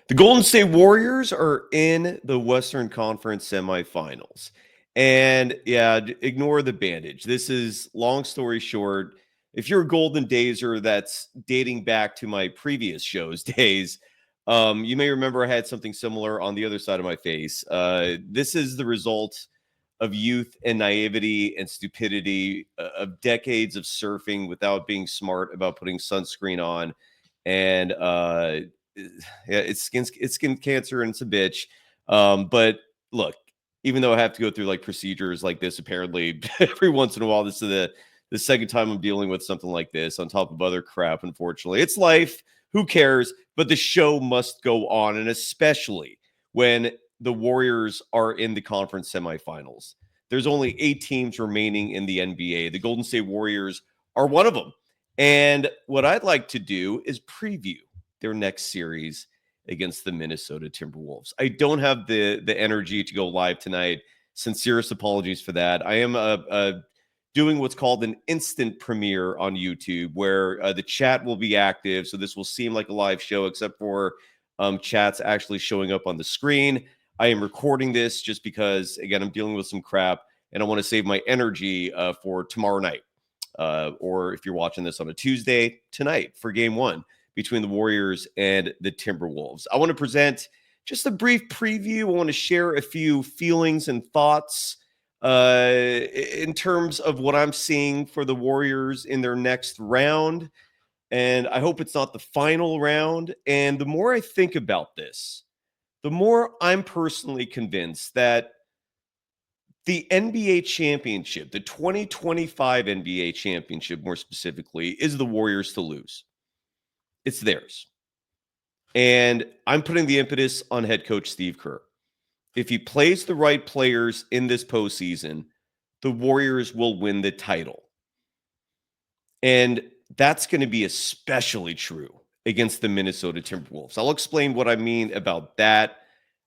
The Golden State Warriors are in the Western Conference Semifinals. And yeah, ignore the bandage. This is long story short. If you're a Golden Dazer that's dating back to my previous shows, Daze, you may remember I had something similar on the other side of my face. This is the result of youth and naivety and stupidity of decades of surfing without being smart about putting sunscreen on. And yeah, it's skin cancer and it's a bitch. But look, even though I have to go through like procedures like this, apparently every once in a while, this is the second time I'm dealing with something like this on top of other crap. Unfortunately, it's life. Who cares? But the show must go on, and especially when the Warriors are in the conference semifinals. There's only 8 teams remaining in the NBA. The Golden State Warriors are one of them. And what I'd like to do is preview their next series against the Minnesota Timberwolves. I don't have the energy to go live tonight. Sincerest apologies for that. I am doing what's called an instant premiere on YouTube, where the chat will be active. So this will seem like a live show, except for chats actually showing up on the screen. I am recording this just because, again, I'm dealing with some crap, and I want to save my energy for tomorrow night. Or if you're watching this on a Tuesday, tonight for game 1 between the Warriors and the Timberwolves. I want to present just a brief preview. I want to share a few feelings and thoughts in terms of what I'm seeing for the Warriors in their next round. And I hope it's not the final round. And the more I think about this, the more I'm personally convinced that the NBA championship, the 2025 NBA championship more specifically, is the Warriors to lose. It's theirs. And I'm putting the impetus on head coach Steve Kerr. If he plays the right players in this postseason, the Warriors will win the title. And that's going to be especially true against the Minnesota Timberwolves. I'll explain what I mean about that.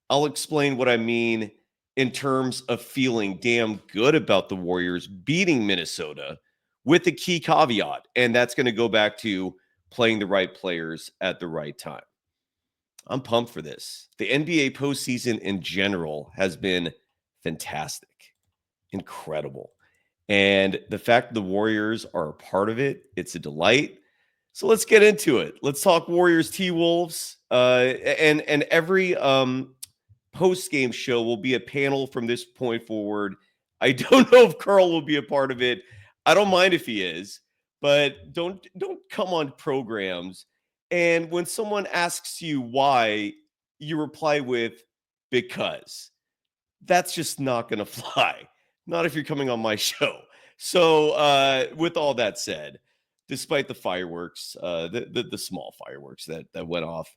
I'll explain what I mean in terms of feeling damn good about the Warriors beating Minnesota with a key caveat. And that's going to go back to playing the right players at the right time. I'm pumped for this. The NBA postseason in general has been fantastic, incredible. And the fact the Warriors are a part of it, it's a delight. So let's get into it. Let's talk Warriors T-Wolves. And every post-game show will be a panel from this point forward. I don't know if Carl will be a part of it. I don't mind if he is, but don't come on programs. And when someone asks you why, you reply with because. That's just not going to fly. Not if you're coming on my show. So with all that said, despite the fireworks, the small fireworks that went off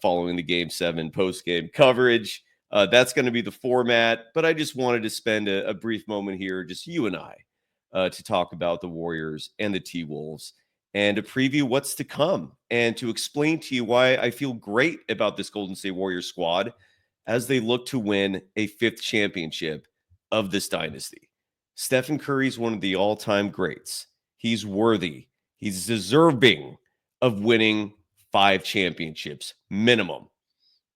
following the Game 7 post-game coverage, that's going to be the format. But I just wanted to spend a brief moment here, just you and I, to talk about the Warriors and the T-Wolves and to preview what's to come and to explain to you why I feel great about this Golden State Warriors squad as they look to win a 5th championship of this dynasty. Stephen Curry is one of the all-time greats. He's worthy. He's deserving of winning 5 championships minimum.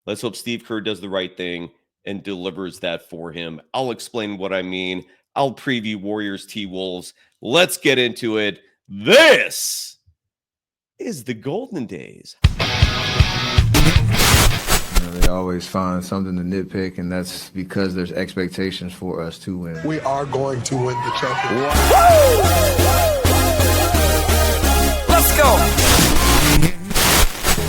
Let's hope Steve Kerr does the right thing and delivers that for him. I'll explain what I mean. I'll preview Warriors T-Wolves. Let's get into it. This is the Golden Days. They always find something to nitpick, and that's because there's expectations for us to win. We are going to win the championship. Let's go.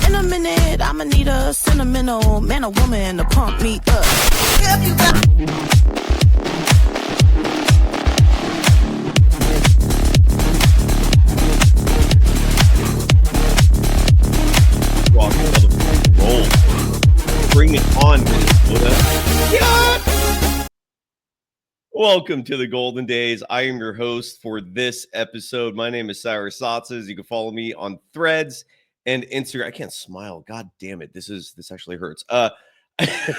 In a minute, I'ma need a sentimental man or woman to pump me up. Roll. Bring it on, Minnesota. Yeah. Welcome to the Golden Days. I am your host for this episode. My name is Cyrus Satsas. You can follow me on Threads and Instagram. I can't smile. God damn it. This actually hurts.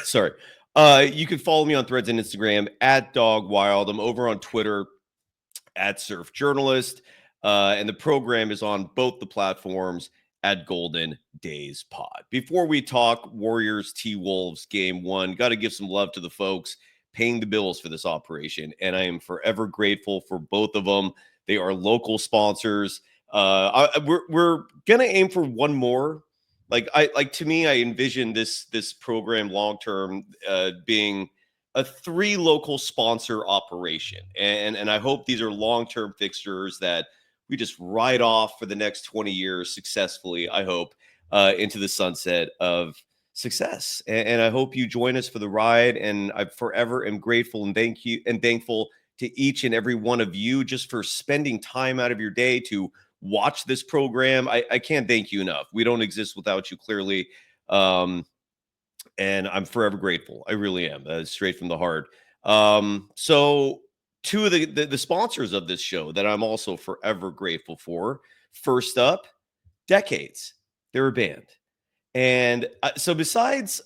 Sorry. You can follow me on Threads and Instagram at Dog Wild. I'm over on Twitter at Surf Journalist. And the program is on both the platforms at Golden Daze Pod. Before we talk Warriors T-Wolves game 1, got to give some love to the folks paying the bills for this operation, and I am forever grateful for both of them. They are local sponsors. We're gonna aim for one more. To me, I envision this program long term being a 3 local sponsor operation, and I hope these are long term fixtures that we just ride off for the next 20 years successfully. I hope into the sunset of success, and I hope you join us for the ride. And I forever am grateful and thankful to each and every one of you just for spending time out of your day to watch this program. I can't thank you enough. We don't exist without you, clearly. And I'm forever grateful. I really am. Straight from the heart. So two of the sponsors of this show that I'm also forever grateful for. First up, Decades. They're a band. And so besides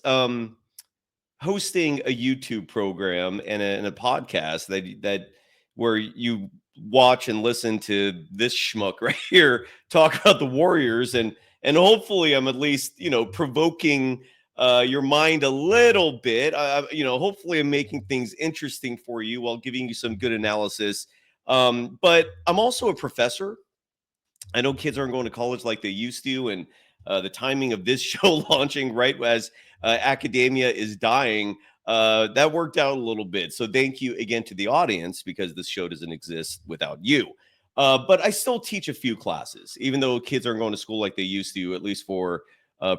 hosting a YouTube program and a podcast that where you watch and listen to this schmuck right here talk about the Warriors, and hopefully I'm at least provoking your mind a little bit. Hopefully I'm making things interesting for you while giving you some good analysis. But I'm also a professor. I know kids aren't going to college like they used to, and the timing of this show launching right as academia is dying, that worked out a little bit. So thank you again to the audience, because this show doesn't exist without you. But I still teach a few classes, even though kids aren't going to school like they used to, at least for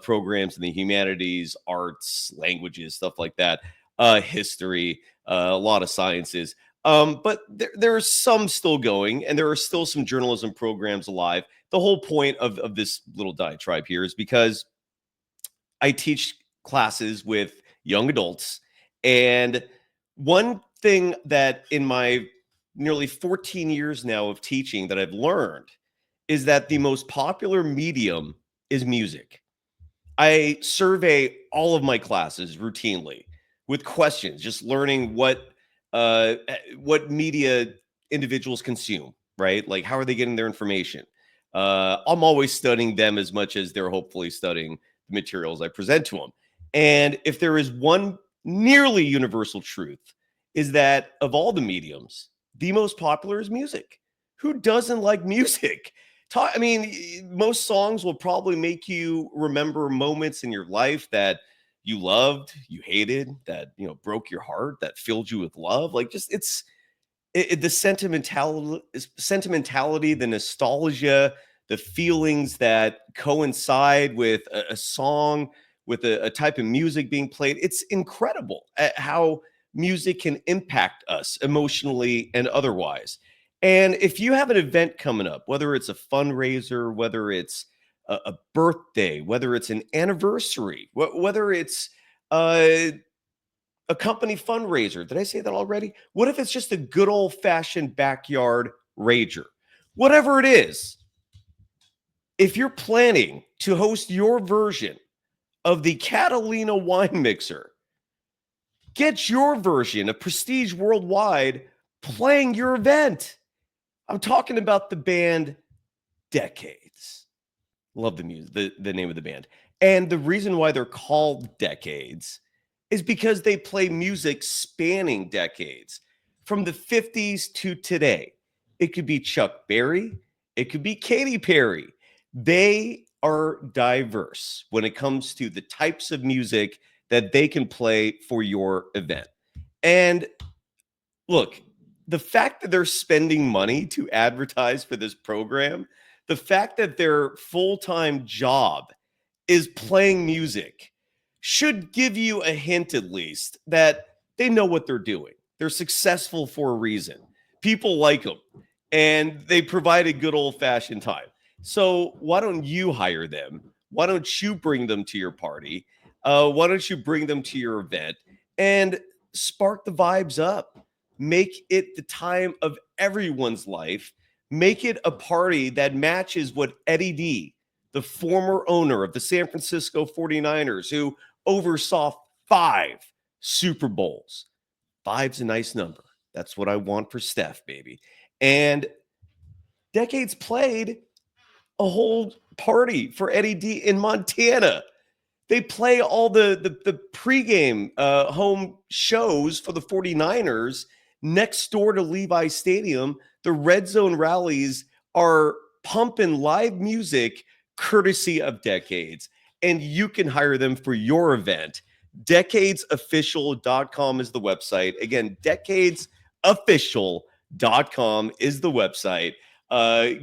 programs in the humanities, arts, languages, stuff like that, history, a lot of sciences. But there are some still going, and there are still some journalism programs alive. The whole point of this little diatribe here is because I teach classes with young adults. And one thing that in my nearly 14 years now of teaching that I've learned is that the most popular medium is music. I survey all of my classes routinely with questions, just learning what media individuals consume, right? Like, how are they getting their information? I'm always studying them as much as they're hopefully studying the materials I present to them. And if there is one nearly universal truth, is that of all the mediums, the most popular is music. Who doesn't like music? Most songs will probably make you remember moments in your life that you loved, you hated, that broke your heart, that filled you with love. Like, just the sentimentality, the nostalgia, the feelings that coincide with a song, with a type of music being played. It's incredible at how music can impact us emotionally and otherwise. And if you have an event coming up, whether it's a fundraiser, whether it's a birthday, whether it's an anniversary, whether it's a company fundraiser. Did I say that already? What if it's just a good old-fashioned backyard rager? Whatever it is, if you're planning to host your version of the Catalina wine mixer, get your version of Prestige Worldwide playing your event. I'm talking about the band Decades. Love the music, the name of the band. And the reason why they're called Decades is because they play music spanning decades, from the 50s to today. It could be Chuck Berry. It could be Katy Perry. They are diverse when it comes to the types of music that they can play for your event. And look, the fact that they're spending money to advertise for this program, the fact that their full-time job is playing music, should give you a hint, at least, that they know what they're doing. They're successful for a reason. People like them, and they provide a good old-fashioned time. So why don't you hire them? Why don't you bring them to your party? Why don't you bring them to your event and spark the vibes up? Make it the time of everyone's life. Make it a party that matches what Eddie D, the former owner of the San Francisco 49ers, who oversaw 5 Super Bowls. 5's a nice number. That's what I want for Steph, baby. And Decades played a whole party for Eddie D in Montana. They play all the pregame home shows for the 49ers next door to Levi Stadium. The Red Zone rallies are pumping live music courtesy of Decades, and you can hire them for your event. Decadesofficial.com is the website. Again, decadesofficial.com is the website.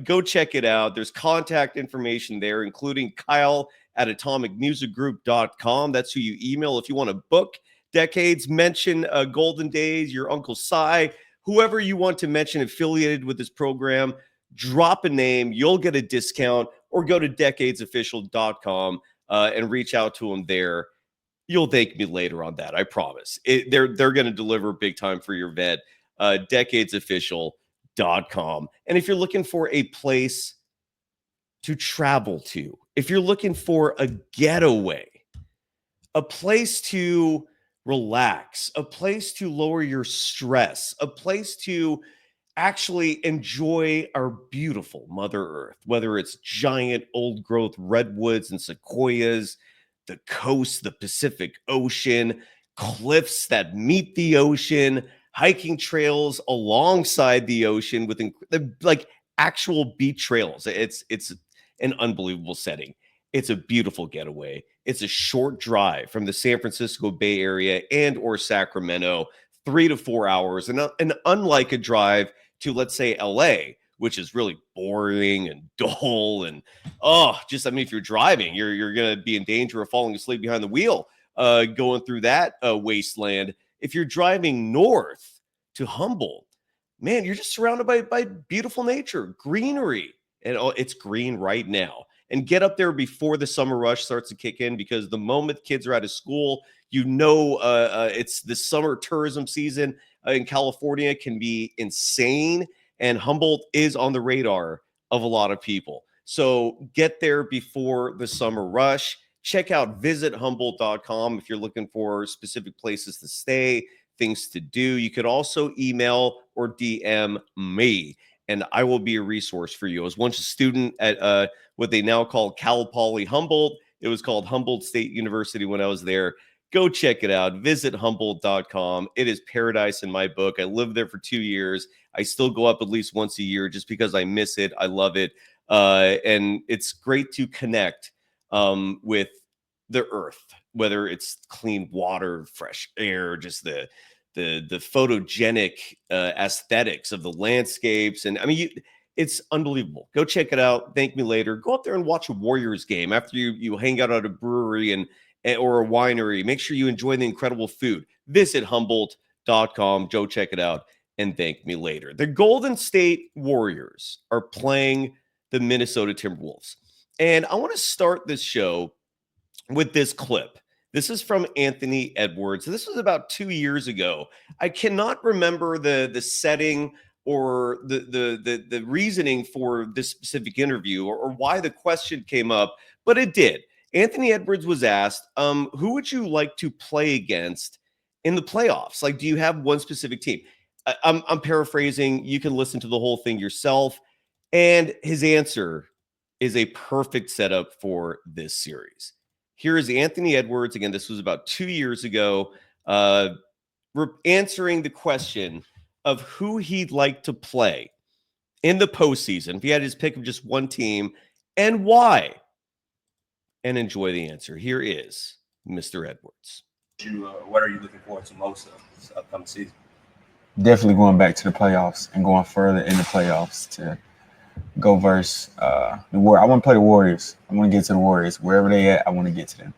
Go check it out. There's contact information there, including Kyle at atomicmusicgroup.com. That's who you email if you want to book Decades. Mention Golden Daze, your Uncle Cy, whoever you want to mention affiliated with this program. Drop a name, you'll get a discount, or go to decadesofficial.com and reach out to them there. You'll thank me later on that, I promise. They're going to deliver big time for your vet. Decadesofficial.com. And if you're looking for a place to travel to, if you're looking for a getaway, a place to relax, a place to lower your stress, a place to actually enjoy our beautiful Mother Earth, whether it's giant old growth redwoods and sequoias, the coast, the Pacific Ocean, cliffs that meet the ocean, hiking trails alongside the ocean with like actual beach trails. It's an unbelievable setting. It's a beautiful getaway. It's a short drive from the San Francisco Bay Area and or Sacramento, 3 to 4 hours. And unlike a drive to, let's say, LA, which is really boring and dull and, if you're driving, you're going to be in danger of falling asleep behind the wheel going through that wasteland. If you're driving north to Humboldt, man, you're just surrounded by beautiful nature, greenery. And it's green right now. And get up there before the summer rush starts to kick in, because the moment kids are out of school, it's the summer tourism season in California can be insane. And Humboldt is on the radar of a lot of people. So get there before the summer rush. Check out visithumboldt.com if you're looking for specific places to stay, things to do. You could also email or DM me, and I will be a resource for you. I was once a student at what they now call Cal Poly Humboldt. It was called Humboldt State University when I was there. Go check it out. Visit Humboldt.com. It is paradise in my book. I lived there for 2 years. I still go up at least once a year just because I miss it. I love it. And it's great to connect with the earth, whether it's clean water, fresh air, just the photogenic aesthetics of the landscapes. And I mean, it's unbelievable. Go check it out. Thank me later. Go up there and watch a Warriors game after you hang out at a brewery or a winery. Make sure you enjoy the incredible food. Visit Humboldt.com. Go check it out and thank me later. The Golden State Warriors are playing the Minnesota Timberwolves. And I want to start this show with this clip. This is from Anthony Edwards. This was about 2 years ago. I cannot remember the setting or the reasoning for this specific interview or why the question came up, but it did. Anthony Edwards was asked, who would you like to play against in the playoffs? Like, do you have one specific team? I'm paraphrasing. You can listen to the whole thing yourself. And his answer is a perfect setup for this series. Here is Anthony Edwards. Again, this was about 2 years ago, answering the question of who he'd like to play in the postseason if he had his pick of just one team and why. And enjoy the answer. Here is Mr. Edwards. What are you looking forward to most of this upcoming season? Definitely going back to the playoffs and going further in the playoffs to go versus the Warriors. I want to play the Warriors. I want to get to the Warriors. Wherever they at, I want to get to them.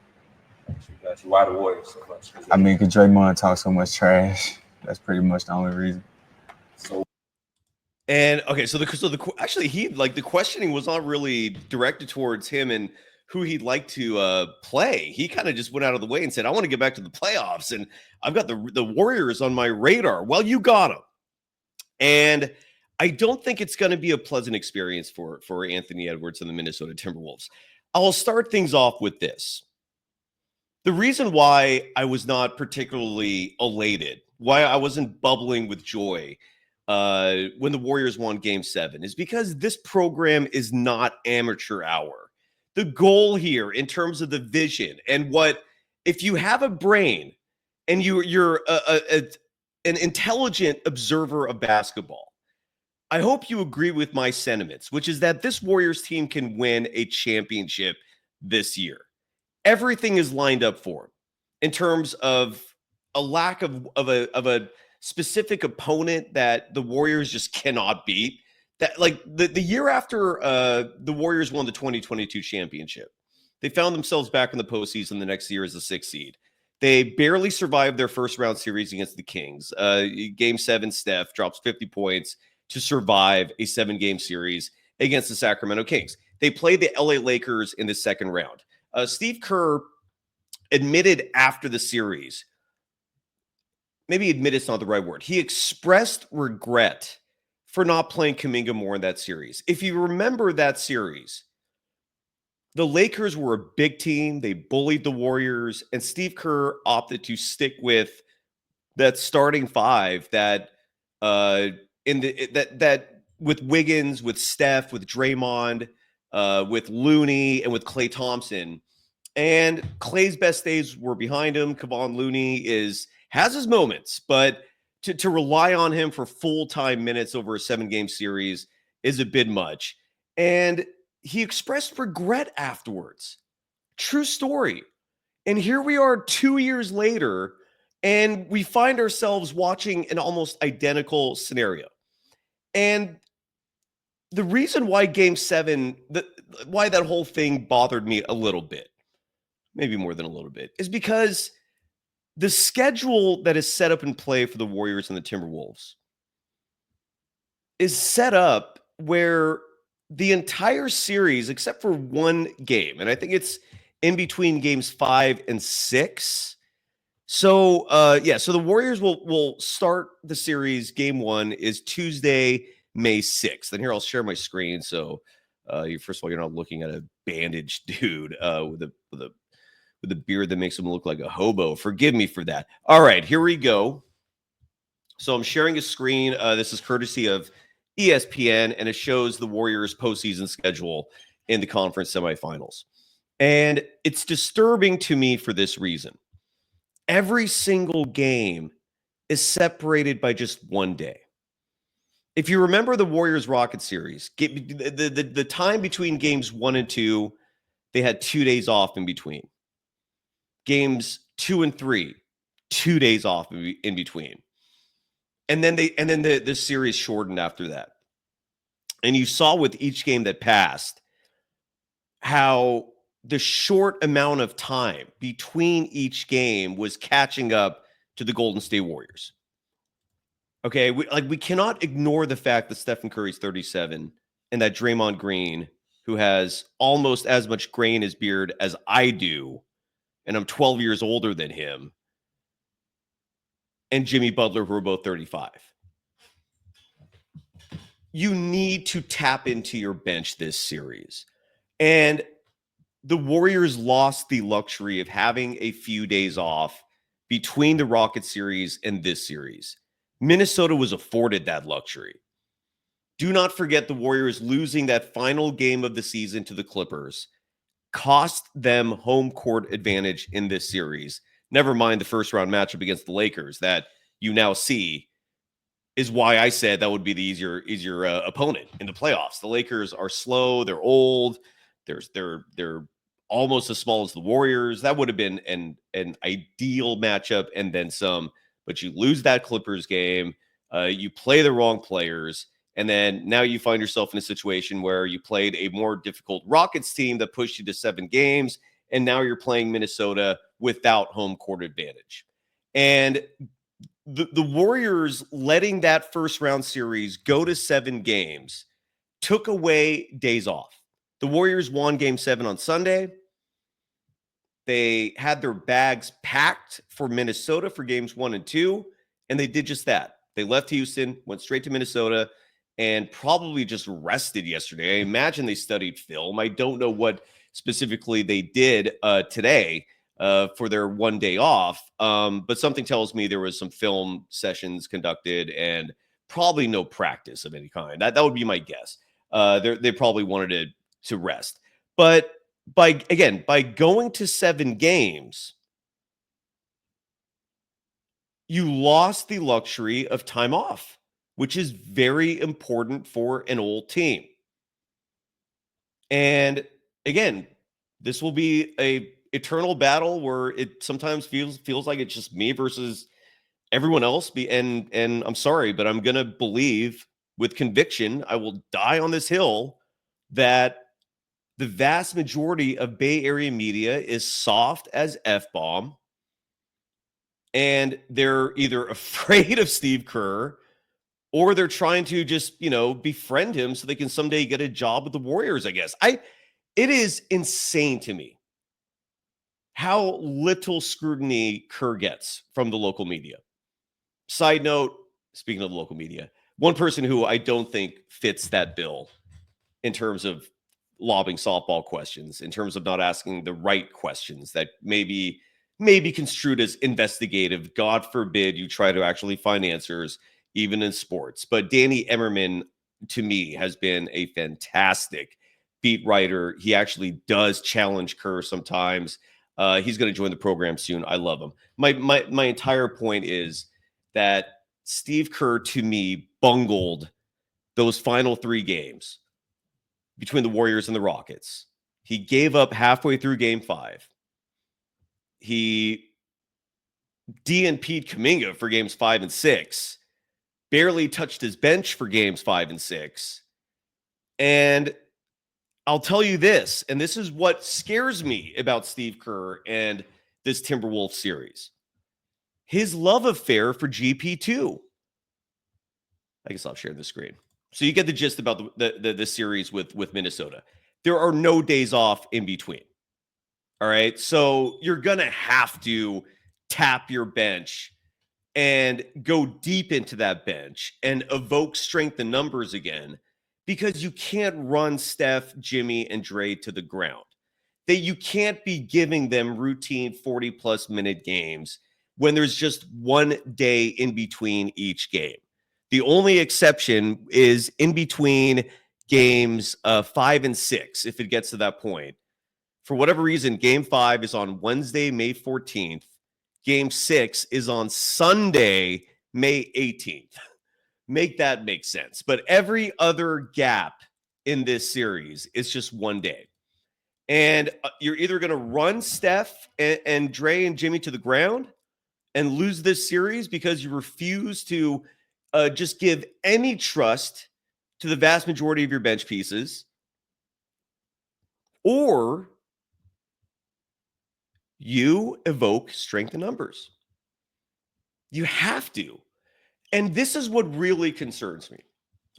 Got you. Why the Warriors so much? I mean, because Draymond talks so much trash. That's pretty much the only reason. And okay, actually the questioning was not really directed towards him and who he'd like to play. He kind of just went out of the way and said, I want to get back to the playoffs, and I've got the Warriors on my radar. Well, you got them. And I don't think it's going to be a pleasant experience for Anthony Edwards and the Minnesota Timberwolves. I'll start things off with this. The reason why I was not particularly elated, why I wasn't bubbling with joy when the Warriors won Game 7 is because this program is not amateur hour. the goal here in terms of the vision and what, if you have a brain and you're an intelligent observer of basketball, I hope you agree with my sentiments, which is that this Warriors team can win a championship this year. Everything is lined up for them in terms of a lack of a specific opponent that the Warriors just cannot beat. That, like, the year after the Warriors won the 2022 championship, they found themselves back in the postseason the next year as the 6th seed. They barely survived their first round series against the Kings. Game 7, Steph drops 50 points to survive a 7-game series against the Sacramento Kings. They played the LA Lakers in the second round. Steve Kerr admitted after the series, maybe admitted is not the right word. He expressed regret for not playing Kuminga more in that series. If you remember that series, the Lakers were a big team. They bullied the Warriors, and Steve Kerr opted to stick with that starting 5 that with Wiggins, with Steph, with Draymond, with Looney, and with Klay Thompson. And Klay's best days were behind him. Kevon Looney has his moments, but to rely on him for full-time minutes over a 7-game series is a bit much. And he expressed regret afterwards. True story. And here we are 2 years later, and we find ourselves watching an almost identical scenario. And the reason why Game 7, why that whole thing bothered me a little bit, maybe more than a little bit, is because the schedule that is set up in play for the Warriors and the Timberwolves is set up where the entire series, except for one game, and I think it's in between games 5 and 6. So, so the Warriors will start the series. Game 1 is Tuesday, May 6th. And here I'll share my screen. So, first of all, you're not looking at a bandaged dude with a beard that makes him look like a hobo. Forgive me for that. All right, here we go. So I'm sharing a screen. This is courtesy of ESPN, and it shows the Warriors' postseason schedule in the conference semifinals. And it's disturbing to me for this reason. Every single game is separated by just one day. If you remember the Warriors-Rockets series, the time between games 1 and 2, they had 2 days off in between. Games 2 and 3, 2 days off in between. And then the series shortened after that. And you saw with each game that passed how the short amount of time between each game was catching up to the Golden State Warriors. Okay, we cannot ignore the fact that Stephen Curry's 37 and that Draymond Green, who has almost as much gray in his beard as I do, and I'm 12 years older than him, and Jimmy Butler, who are both 35. You need to tap into your bench this series. And the Warriors lost the luxury of having a few days off between the Rockets series and this series. Minnesota was afforded that luxury. Do not forget the Warriors losing that final game of the season to the Clippers cost them home court advantage in this series. Never mind the first round matchup against the Lakers that you now see is why I said that would be the easier opponent in the playoffs. The Lakers are slow, they're old, they're almost as small as the Warriors. That would have been an ideal matchup and then some. But you lose that Clippers game, you play the wrong players, and then now you find yourself in a situation where you played a more difficult Rockets team that pushed you to 7 games, and now you're playing Minnesota without home court advantage. And the Warriors letting that first round series go to 7 games took away days off. The Warriors won Game 7 on Sunday. They had their bags packed for Minnesota for games 1 and 2, and they did just that. They left Houston, went straight to Minnesota, and probably just rested yesterday. I imagine they studied film. I don't know what specifically they did today for their 1 day off, but something tells me there was some film sessions conducted and probably no practice of any kind. That would be my guess. They probably wanted to rest. But by going to 7 games, you lost the luxury of time off, which is very important for an old team. And again, this will be a eternal battle where it sometimes feels like it's just me versus everyone else. And I'm sorry, but I'm gonna believe with conviction, I will die on this hill, that the vast majority of Bay Area media is soft as F-bomb. And they're either afraid of Steve Kerr, or they're trying to just, befriend him so they can someday get a job with the Warriors, I guess. It is insane to me how little scrutiny Kerr gets from the local media. Side note, speaking of the local media, one person who I don't think fits that bill in terms of lobbing softball questions, in terms of not asking the right questions that may be construed as investigative. God forbid you try to actually find answers, even in sports. But Danny Emmerman, to me, has been a fantastic beat writer. He actually does challenge Kerr sometimes. He's going to join the program soon. I love him. My entire point is that Steve Kerr, to me, bungled those final 3 games between the Warriors and the Rockets. He gave up halfway through game 5. He DNP'd Kuminga for games 5 and 6. Barely touched his bench for games 5 and 6. And I'll tell you this, and this is what scares me about Steve Kerr and this Timberwolves series. His love affair for GP2. I guess I'll share the screen. So you get the gist about the series with Minnesota. There are no days off in between. All right. So you're going to have to tap your bench and go deep into that bench and evoke strength in numbers again, because you can't run Steph, Jimmy, and Dre to the ground. You can't be giving them routine 40-plus minute games when there's just one day in between each game. The only exception is in between games 5 and 6, if it gets to that point. For whatever reason, game 5 is on Wednesday, May 14th. Game 6 is on Sunday, May 18th. Make that make sense. But every other gap in this series is just one day. And you're either going to run Steph and Dre and Jimmy to the ground and lose this series because you refuse to just give any trust to the vast majority of your bench pieces, or you evoke strength in numbers. You have to. And this is what really concerns me.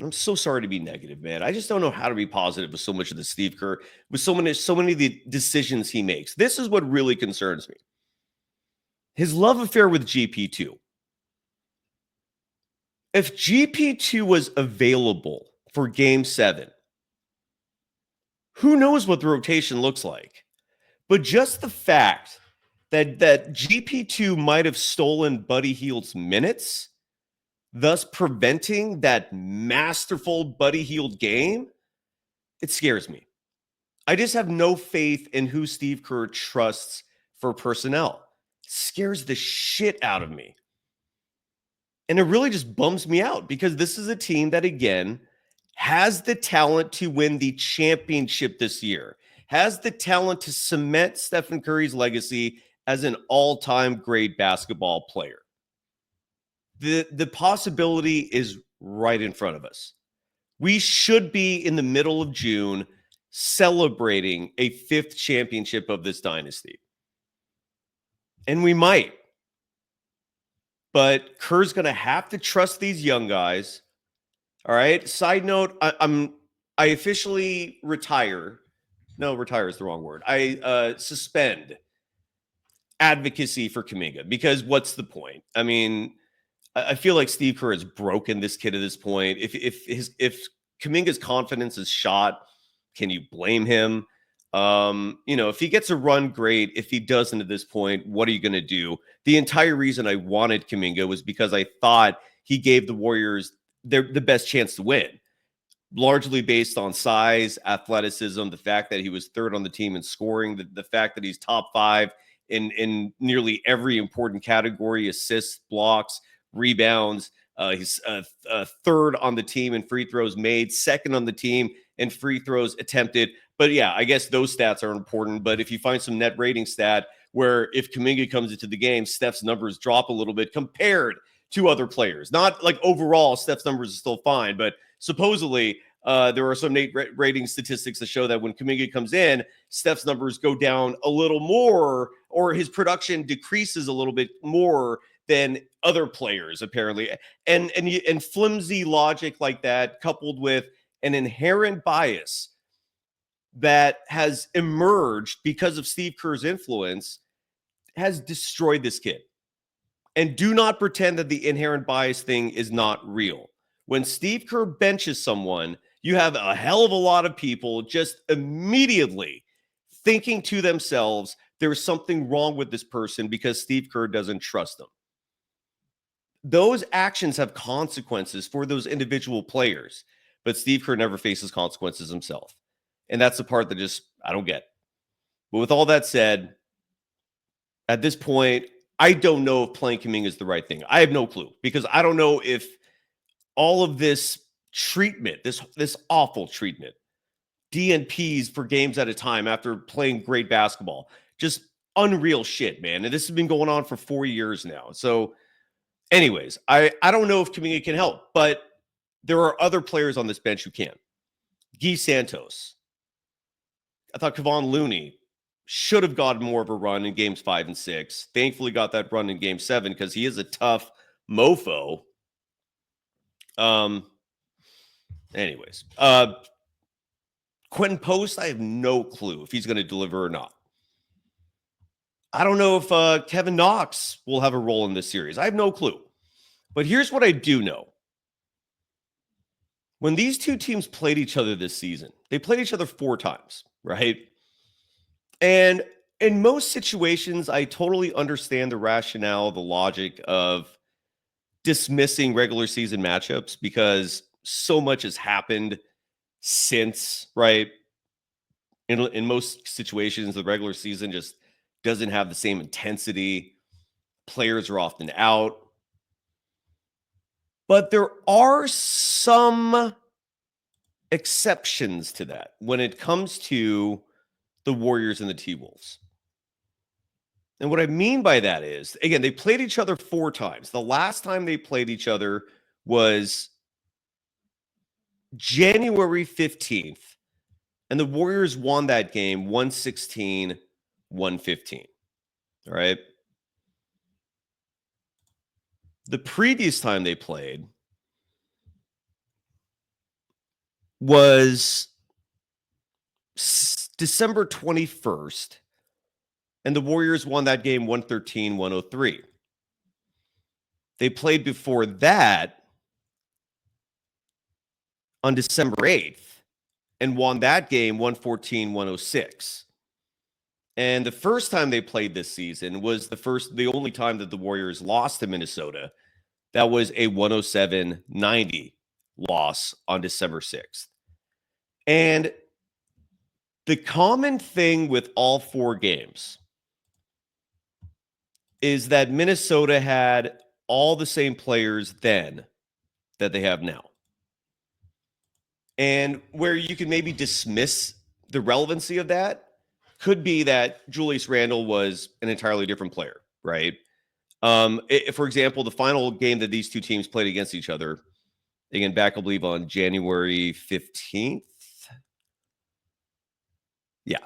I'm so sorry to be negative, man. I just don't know how to be positive with so much of the Steve Kerr, with so many of the decisions he makes. This is what really concerns me. His love affair with GP2. If GP2 was available for game 7, who knows what the rotation looks like? But just the fact that GP2 might have stolen Buddy Hield's minutes, thus preventing that masterful Buddy Hield game, it scares me. I just have no faith in who Steve Kerr trusts for personnel. It scares the shit out of me. And it really just bums me out, because this is a team that, again, has the talent to win the championship this year, has the talent to cement Stephen Curry's legacy as an all-time great basketball player. The possibility is right in front of us. We should be in the middle of June celebrating a 5th championship of this dynasty. And we might. But Kerr's going to have to trust these young guys. All right. Side note, I officially retire. No, retire is the wrong word. I suspend advocacy for Kuminga, because what's the point? I mean, I feel like Steve Kerr has broken this kid at this point. If Kuminga's confidence is shot, can you blame him? If he gets a run, great. If he doesn't at this point, what are you going to do? The entire reason I wanted Kuminga was because I thought he gave the Warriors the best chance to win. largely based on size, athleticism, the fact that he was third on the team in scoring, the fact that he's top 5 in nearly every important category: assists, blocks, rebounds. He's third on the team in free throws made, second on the team in free throws attempted. But yeah, I guess those stats are important. But if you find some net rating stat where if Kuminga comes into the game, Steph's numbers drop a little bit compared to other players. Not like overall, Steph's numbers are still fine, but supposedly there are some net rating statistics that show that when Kuminga comes in, Steph's numbers go down a little more, or his production decreases a little bit more than other players, apparently. And flimsy logic like that, coupled with an inherent bias that has emerged because of Steve Kerr's influence, has destroyed this kid. And do not pretend that the inherent bias thing is not real. When Steve Kerr benches someone, you have a hell of a lot of people just immediately thinking to themselves, there's something wrong with this person because Steve Kerr doesn't trust them. Those actions have consequences for those individual players, but Steve Kerr never faces consequences himself. And that's the part that just I don't get. But with all that said, at this point, I don't know if playing Kuminga is the right thing. I have no clue, because I don't know if all of this treatment, this awful treatment, DNPs for games at a time after playing great basketball, just unreal shit, man. And this has been going on for 4 years now. So anyways, I don't know if Kuminga can help, but there are other players on this bench who can. Guy Santos. I thought Kevon Looney should have gotten more of a run in games 5 and 6. Thankfully got that run in game 7 because he is a tough mofo. Anyways, Quentin Post, I have no clue if he's going to deliver or not. I don't know if Kevin Knox will have a role in this series. I have no clue. But here's what I do know. When these two teams played each other this season, they played each other 4 times, right? And in most situations, I totally understand the rationale, the logic of dismissing regular season matchups because so much has happened since, right? In most situations, the regular season just doesn't have the same intensity. Players are often out. But there are some exceptions to that when it comes to the Warriors and the T-Wolves. And what I mean by that is, again, they played each other 4 times. The last time they played each other was January 15th. And the Warriors won that game 116-115. All right. The previous time they played was December 21st. And the Warriors won that game 113-103. They played before that on December 8th and won that game 114-106. And the first time they played this season was the only time that the Warriors lost to Minnesota. That was a 107-90 loss on December 6th. And the common thing with all 4 games is that Minnesota had all the same players then that they have now. And where you can maybe dismiss the relevancy of that could be that Julius Randle was an entirely different player, right? For example, the final game that these two teams played against each other, again, back, I believe, on January 15th. Yeah.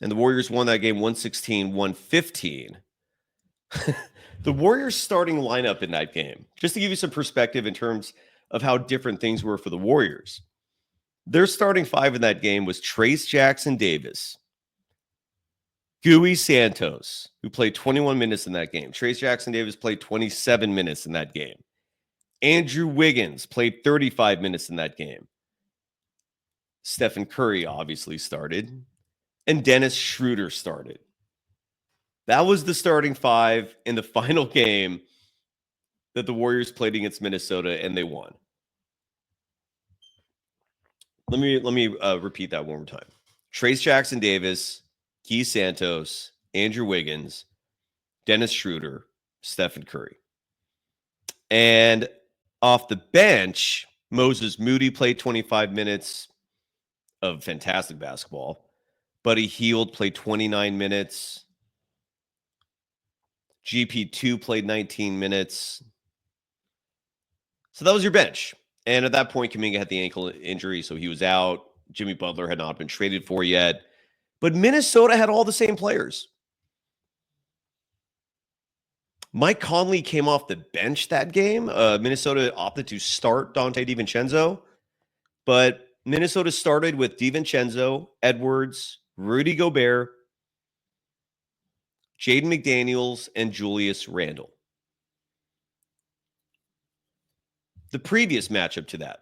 And the Warriors won that game 116-115. The Warriors starting lineup in that game, just to give you some perspective in terms of how different things were for the Warriors. Their starting 5 in that game was Trayce Jackson-Davis, Guy Santos, who played 21 minutes in that game. Trayce Jackson-Davis played 27 minutes in that game. Andrew Wiggins played 35 minutes in that game. Stephen Curry obviously started. And Dennis Schroeder started. That was the starting 5 in the final game that the Warriors played against Minnesota, and they won. Let me repeat that one more time. Trace Jackson Davis, Keith Santos, Andrew Wiggins, Dennis Schroeder, Stephen Curry. And off the bench, Moses Moody played 25 minutes of fantastic basketball. Buddy Hield played 29 minutes. GP2 played 19 minutes. So that was your bench. And at that point, Kuminga had the ankle injury, so he was out. Jimmy Butler had not been traded for yet. But Minnesota had all the same players. Mike Conley came off the bench that game. Minnesota opted to start Dante DiVincenzo. But Minnesota started with DiVincenzo, Edwards, Rudy Gobert, Jaden McDaniels, and Julius Randle. The previous matchup to that.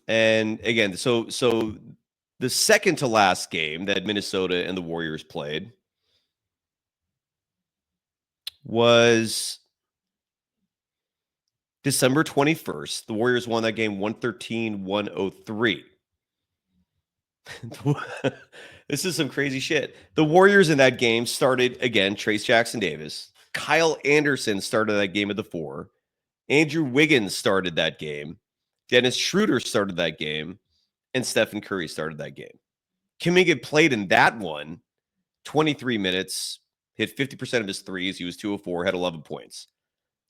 And again, so the second to last game that Minnesota and the Warriors played was December 21st. The Warriors won that game 113-103. This is some crazy shit. The Warriors in that game started, again, Trace Jackson Davis. Kyle Anderson started that game at the 4. Andrew Wiggins started that game. Dennis Schroeder started that game. And Stephen Curry started that game. Kuminga played in that one 23 minutes, hit 50% of his threes. He was 2 of 4, had 11 points.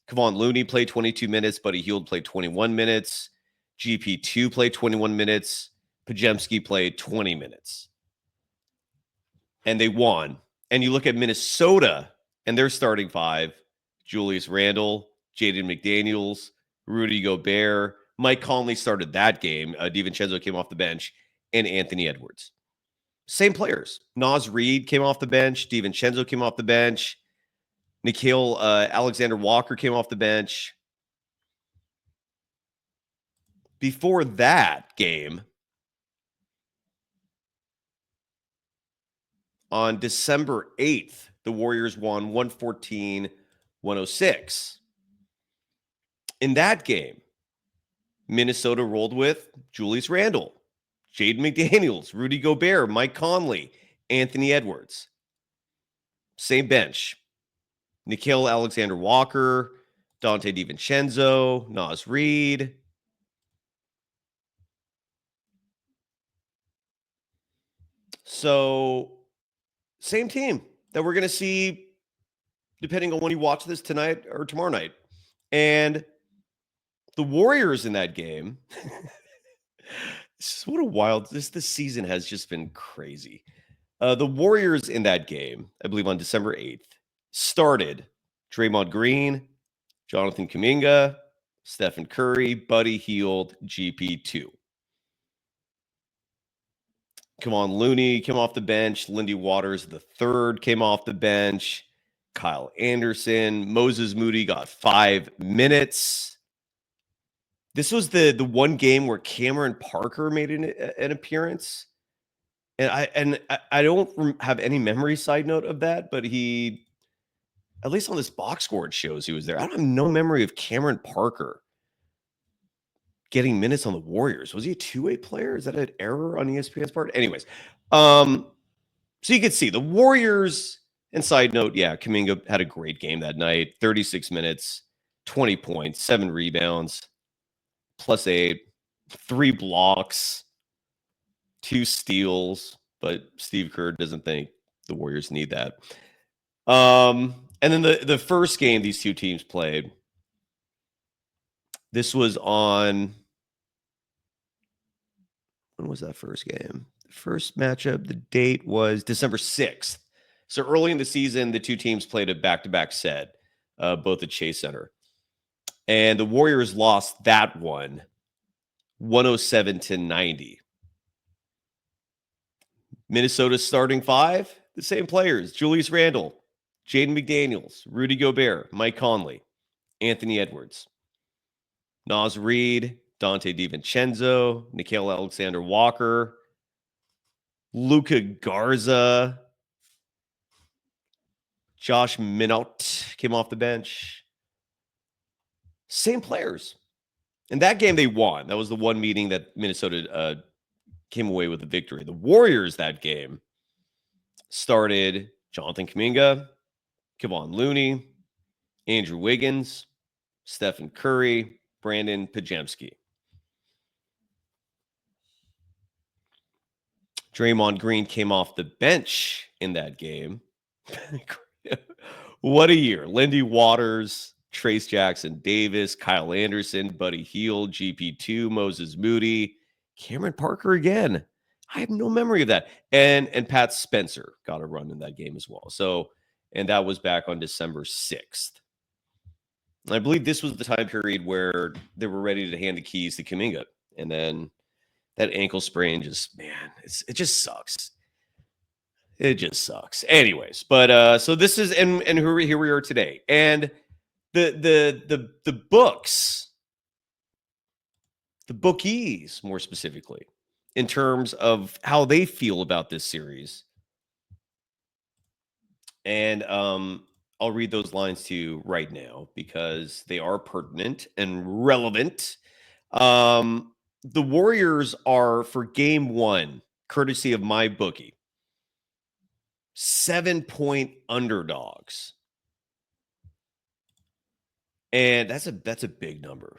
Kevon Looney played 22 minutes. Buddy Hield played 21 minutes. GP2 played 21 minutes. Podziemski played 20 minutes. And they won. And you look at Minnesota and their starting 5, Julius Randle, Jaden McDaniels, Rudy Gobert. Mike Conley started that game. DiVincenzo came off the bench, and Anthony Edwards. Same players. Naz Reid came off the bench. DiVincenzo came off the bench. Nickeil Alexander-Walker came off the bench. Before that game, on December 8th, the Warriors won 114-106. In that game, Minnesota rolled with Julius Randle, Jaden McDaniels, Rudy Gobert, Mike Conley, Anthony Edwards. Same bench. Nickeil Alexander-Walker, Dante DiVincenzo, Naz Reid. So, same team that we're going to see depending on when you watch this tonight or tomorrow night. And the Warriors in that game, what a wild, this season has just been crazy. The Warriors in that game, I believe on December 8th, started Draymond Green, Jonathan Kuminga, Stephen Curry, Buddy Hield, GP2. Kevon Looney came off the bench. Lindy Waters III came off the bench. Kyle Anderson. Moses Moody got 5 minutes. This was the one game where Cameron Parker made an appearance. And I don't have any memory side note of that, but he, at least on this box score, it shows he was there. I don't have no memory of Cameron Parker getting minutes on the Warriors. Was he a two-way player? Is that an error on ESPN's part? Anyways, so you can see the Warriors, and side note, yeah, Kuminga had a great game that night. 36 minutes, 20 points, 7 rebounds, +8, 3 blocks, 2 steals, but Steve Kerr doesn't think the Warriors need that. And then the first game these two teams played, this was on, when was that first game? The first matchup, the date was December 6th. So early in the season, the two teams played a back-to-back set, both at Chase Center. And the Warriors lost that one 107-90. Minnesota's starting 5, the same players: Julius Randle, Jaden McDaniels, Rudy Gobert, Mike Conley, Anthony Edwards, Naz Reid, Dante DiVincenzo, Nickeil Alexander-Walker, Luka Garza, Josh Minot came off the bench. Same players. And that game they won. That was the one meeting that Minnesota came away with a victory. The Warriors that game started Jonathan Kuminga, Kevon Looney, Andrew Wiggins, Stephen Curry, Brandon Pajemski. Draymond Green came off the bench in that game. What a year. Lindy Waters, Trace Jackson Davis, Kyle Anderson, Buddy Hield, GP2, Moses Moody, Cameron Parker again. I have no memory of that. And Pat Spencer got a run in that game as well. So, and that was back on December 6th. I believe this was the time period where they were ready to hand the keys to Kuminga. And then that ankle sprain just, man, it just sucks. It just sucks. Anyways, but so this is and here we are today. And the books, the bookies more specifically, in terms of how they feel about this series. And I'll read those lines to you right now because they are pertinent and relevant. The Warriors are, for game one, courtesy of MyBookie, 7-point underdogs. And that's a big number.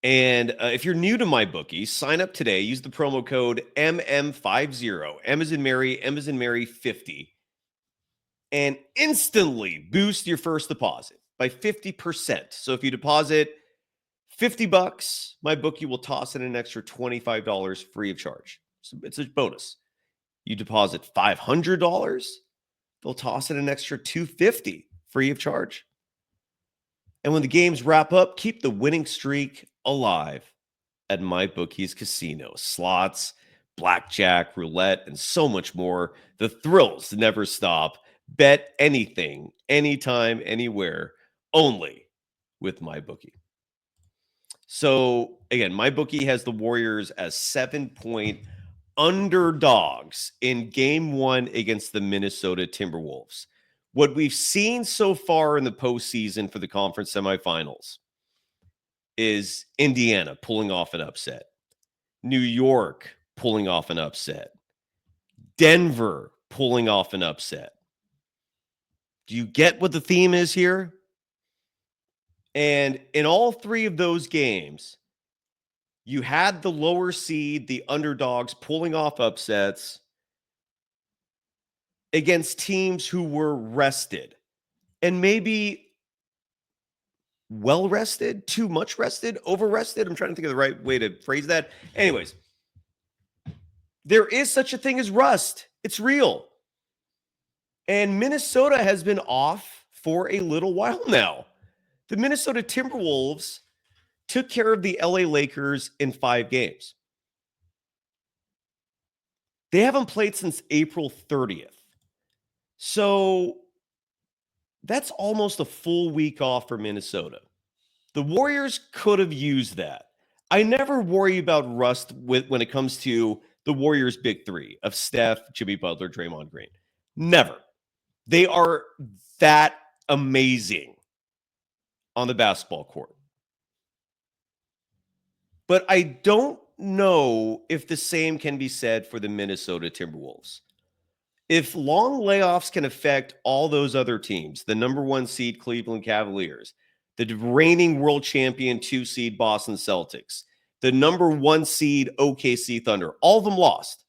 And if you're new to MyBookie, sign up today. Use the promo code MM50, M as in Mary, M as in Mary 50, and instantly boost your first deposit by 50%. So if you deposit $50, MyBookie will toss in an extra $25 free of charge. So it's a bonus. You deposit $500, they'll toss in an extra $250 free of charge. And when the games wrap up, keep the winning streak alive at MyBookie's casino. Slots, blackjack, roulette, and so much more. The thrills never stop. Bet anything, anytime, anywhere, only with MyBookie. So, again, MyBookie has the Warriors as 7-point underdogs in game one against the Minnesota Timberwolves. What we've seen so far in the postseason for the conference semifinals is Indiana pulling off an upset, New York pulling off an upset, Denver pulling off an upset. Do you get what the theme is here? And in all three of those games, you had the lower seed, the underdogs, pulling off upsets against teams who were rested and maybe well rested, too much rested, over rested. I'm trying to think of the right way to phrase that. Anyways, there is such a thing as rust. It's real. And Minnesota has been off for a little while now. The Minnesota Timberwolves took care of the LA Lakers in 5 games. They haven't played since April 30th. So that's almost a full week off for Minnesota. The Warriors could have used that. I never worry about rust when it comes to the Warriors' big three of Steph, Jimmy Butler, Draymond Green. Never. They are that amazing on the basketball court. But I don't know if the same can be said for the Minnesota Timberwolves. If long layoffs can affect all those other teams, the number 1 seed Cleveland Cavaliers, the reigning world champion 2 seed Boston Celtics, the number 1 seed OKC Thunder, all of them lost.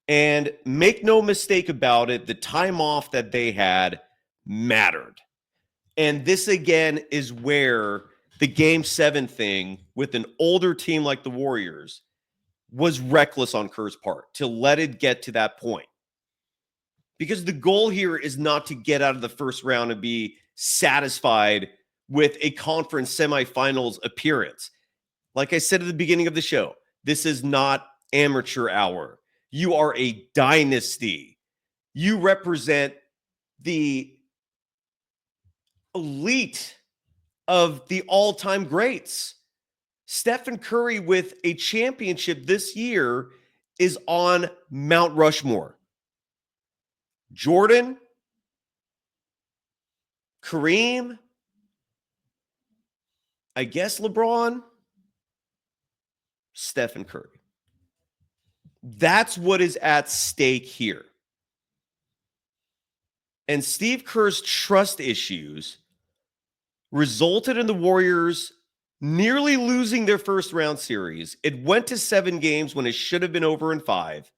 And make no mistake about it, the time off that they had mattered. And this again is where the Game 7 thing with an older team like the Warriors was reckless on Kerr's part to let it get to that point. Because the goal here is not to get out of the first round and be satisfied with a conference semifinals appearance. Like I said at the beginning of the show, this is not amateur hour. You are a dynasty. You represent the elite of the all-time greats. Stephen Curry with a championship this year is on Mount Rushmore. Jordan, Kareem, I guess LeBron, Steph, and Curry. That's what is at stake here. And Steve Kerr's trust issues resulted in the Warriors nearly losing their first round series. It went to 7 games when it should have been over in 5.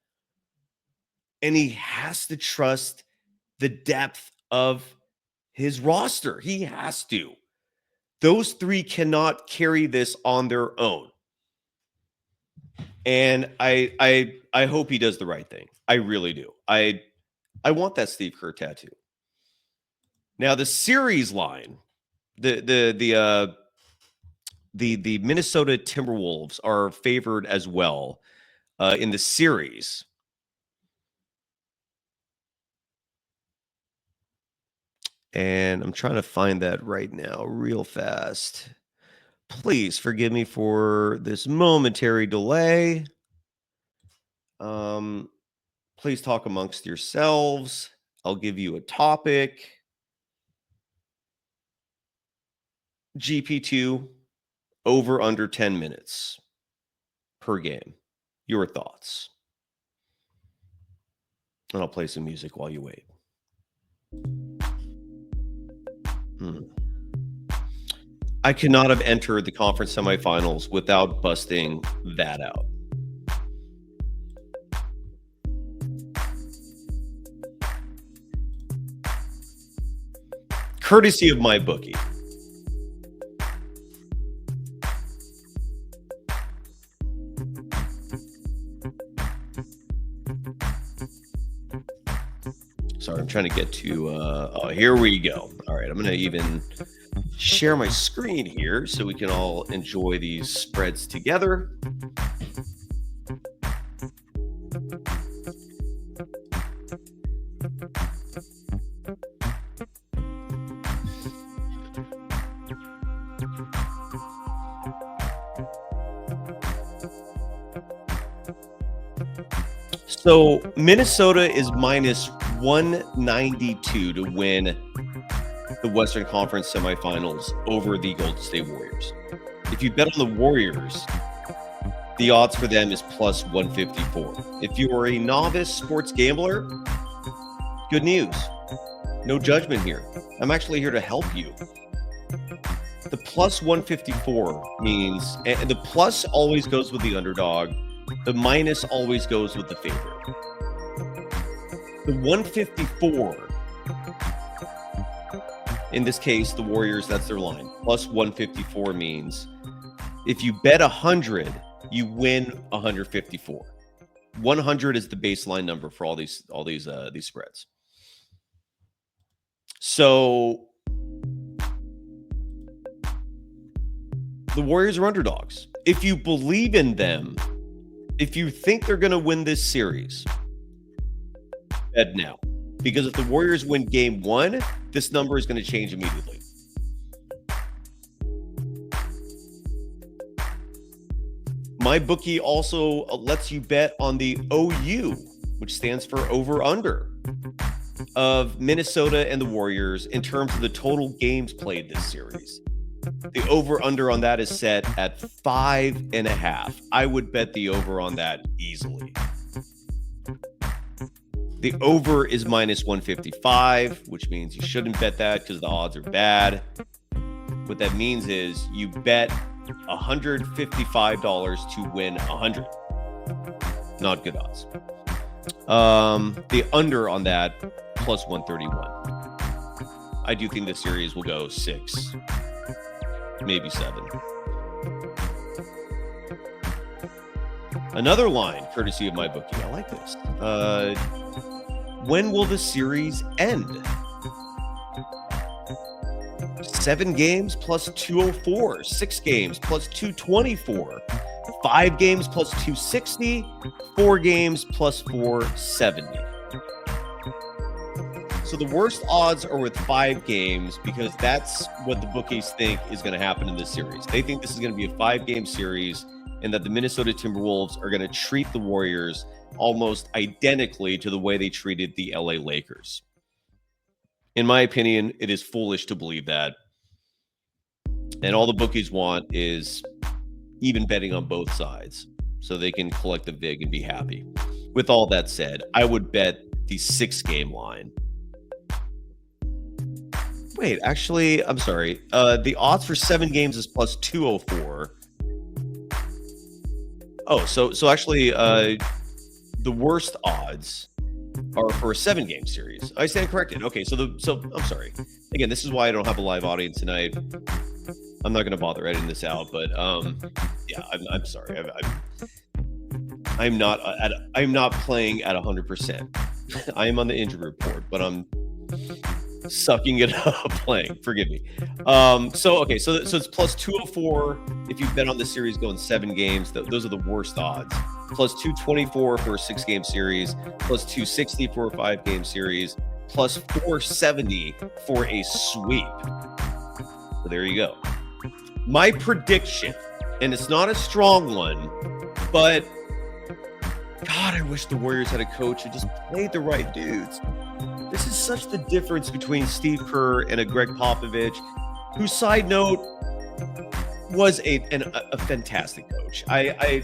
And he has to trust the depth of his roster. He has to. Those 3 cannot carry this on their own. And I hope he does the right thing. I really do. I want that Steve Kerr tattoo. Now the series line, the Minnesota Timberwolves are favored as well in the series. And I'm trying to find that right now real fast. Please forgive me for this momentary delay. Please talk amongst yourselves. I'll give you a topic. GP2 over under 10 minutes per game. Your thoughts. And I'll play some music while you wait. I could not have entered the conference semifinals without busting that out. Courtesy of MyBookie. Sorry, I'm trying to get to, oh, here we go. All right, I'm going to even share my screen here so we can all enjoy these spreads together. So Minnesota is minus 192 to win the Western Conference Semifinals over the Golden State Warriors. If you bet on the Warriors, the odds for them is plus 154. If you are a novice sports gambler, good news. No judgment here. I'm actually here to help you. The plus 154 means, and the plus always goes with the underdog. The minus always goes with the favorite. The 154, in this case, the Warriors, that's their line. Plus 154 means if you bet 100, you win 154. 100 is the baseline number for all these spreads. So the Warriors are underdogs. If you believe in them, if you think they're going to win this series, bet now. Because if the Warriors win game 1, this number is going to change immediately. MyBookie also lets you bet on the OU, which stands for over-under, of Minnesota and the Warriors in terms of the total games played this series. The over-under on that is set at 5.5. I would bet the over on that easily. The over is minus 155, which means you shouldn't bet that because the odds are bad. What that means is you bet $155 to win 100. Not good odds. The under on that, plus 131. I do think the series will go 6. Maybe 7. Another line, courtesy of MyBookie. I like this. When will the series end? 7 games plus 204. 6 games plus 224. 5 games plus 260. 4 games plus 470. So the worst odds are with 5 games because that's what the bookies think is going to happen in this series. They think this is going to be a 5-game series and that the Minnesota Timberwolves are going to treat the Warriors almost identically to the way they treated the LA Lakers. In my opinion, it is foolish to believe that. And all the bookies want is even betting on both sides so they can collect the vig and be happy. With all that said, I would bet the 6-game line. Wait, actually, I'm sorry. The odds for 7 games is plus 204. Oh, so actually, the worst odds are for a 7-game series. I stand corrected. Okay, so I'm sorry. Again, this is why I don't have a live audience tonight. I'm not going to bother editing this out, but yeah, I'm sorry. I'm not playing at 100%. I am on the injury report, but I'm sucking it up playing. Forgive me. So it's plus 204 if you bet on the series going 7 games. Those are the worst odds. Plus 224 for a 6-game series. Plus 260 for a 5-game series. Plus 470 for a sweep. So there you go. My prediction, and it's not a strong one, but God, I wish the Warriors had a coach who just played the right dudes. This is such the difference between Steve Kerr and a Greg Popovich, who, side note, was a fantastic coach. I